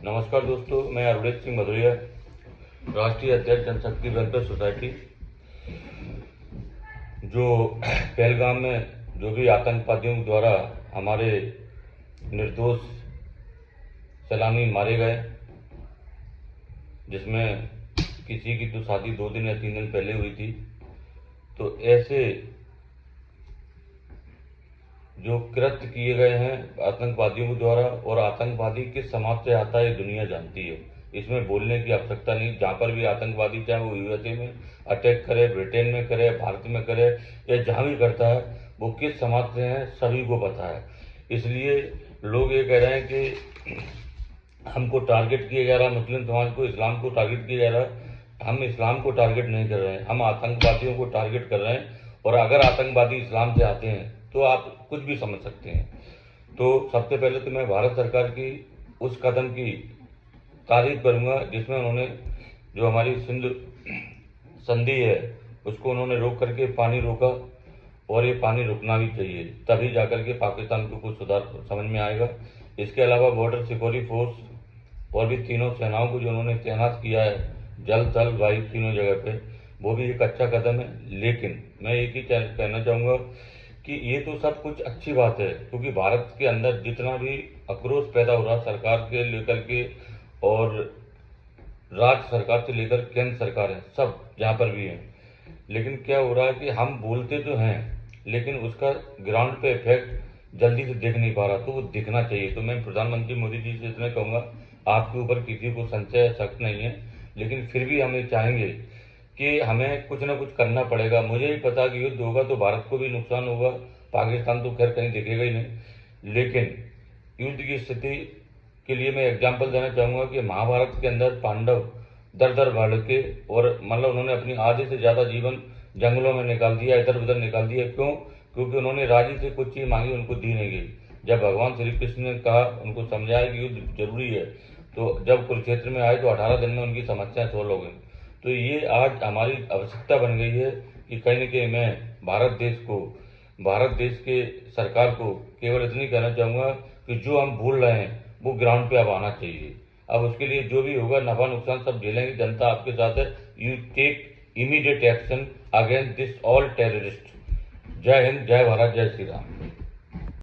नमस्कार दोस्तों, मैं अरुणेश सिंह भदौरिया, राष्ट्रीय अध्यक्ष जनशक्ति वेलफेयर सोसाइटी। जो पहलगाम में जो भी आतंकवादियों द्वारा हमारे निर्दोष सैलानी मारे गए, जिसमें किसी की तो शादी 2 दिन या 3 दिन पहले हुई थी, तो ऐसे जो कृत्य किए गए हैं आतंकवादियों द्वारा, और आतंकवादी किस समाज से आता है दुनिया जानती है, इसमें बोलने की आवश्यकता नहीं। जहाँ पर भी आतंकवादी, चाहे वो यूएसए में अटैक करे, ब्रिटेन में करे, भारत में करे, या जहाँ भी करता है, वो किस समाज से है सभी को पता है। इसलिए लोग ये कह रहे हैं कि हमको टारगेट किया जा रहा है, मुस्लिम समाज को, इस्लाम को टारगेट किया जा रहा है। हम इस्लाम को टारगेट नहीं कर रहे हैं, हम आतंकवादियों को टारगेट कर रहे हैं। और अगर आतंकवादी इस्लाम से आते हैं तो आप कुछ भी समझ सकते हैं। तो सबसे पहले तो मैं भारत सरकार की उस कदम की तारीफ करूंगा जिसमें उन्होंने जो हमारी सिंध संधि है उसको उन्होंने रोक करके पानी रोका, और ये पानी रुकना भी चाहिए, तभी जाकर के पाकिस्तान को कुछ सुधार समझ में आएगा। इसके अलावा बॉर्डर सिक्योरिटी फोर्स और भी तीनों सेनाओं को जो उन्होंने तैनात किया है, जल थल वायु तीनों जगह पे, वो भी एक अच्छा कदम है। लेकिन मैं एक ही कहना चाहूँगा कि ये तो सब कुछ अच्छी बात है, क्योंकि भारत के अंदर जितना भी आक्रोश पैदा हो रहा सरकार के लेकर के, और राज्य सरकार से लेकर केंद्र सरकार है, सब जहाँ पर भी है, लेकिन क्या हो रहा है कि हम बोलते तो हैं लेकिन उसका ग्राउंड पे इफेक्ट जल्दी से दिख नहीं पा रहा, तो वो दिखना चाहिए। तो मैं प्रधानमंत्री मोदी जी से इतना कहूँगा, आपके ऊपर किसी को संशय शक नहीं है, लेकिन फिर भी हम ये चाहेंगे कि हमें कुछ ना कुछ करना पड़ेगा। मुझे ही पता कि युद्ध होगा तो भारत को भी नुकसान होगा, पाकिस्तान तो खैर कहीं दिखेगा ही नहीं। लेकिन युद्ध की स्थिति के लिए मैं एग्जाम्पल देना चाहूँगा कि महाभारत के अंदर पांडव दर दर भड़के, और मतलब उन्होंने अपनी आधे से ज़्यादा जीवन जंगलों में निकाल दिया, इधर उधर निकाल दिया। क्यों? क्योंकि उन्होंने राजी से कुछ चीज़ मांगी, उनको दी नहीं गई। जब भगवान श्री कृष्ण ने कहा, उनको समझाया कि युद्ध जरूरी है, तो जब कुरुक्षेत्र में आए तो 18 दिन में उनकी समस्याएं सोल्व हो गई। तो ये आज हमारी आवश्यकता बन गई है कि कहीं न कहीं मैं भारत देश के सरकार को केवल इतनी कहना चाहूँगा कि जो हम भूल रहे हैं वो ग्राउंड पे अब आना चाहिए। अब उसके लिए जो भी होगा, नफा नुकसान सब झेलेंगे, जनता आपके साथ है। You take immediate action against this all terrorist. जय हिंद, जय भारत, जय श्री राम।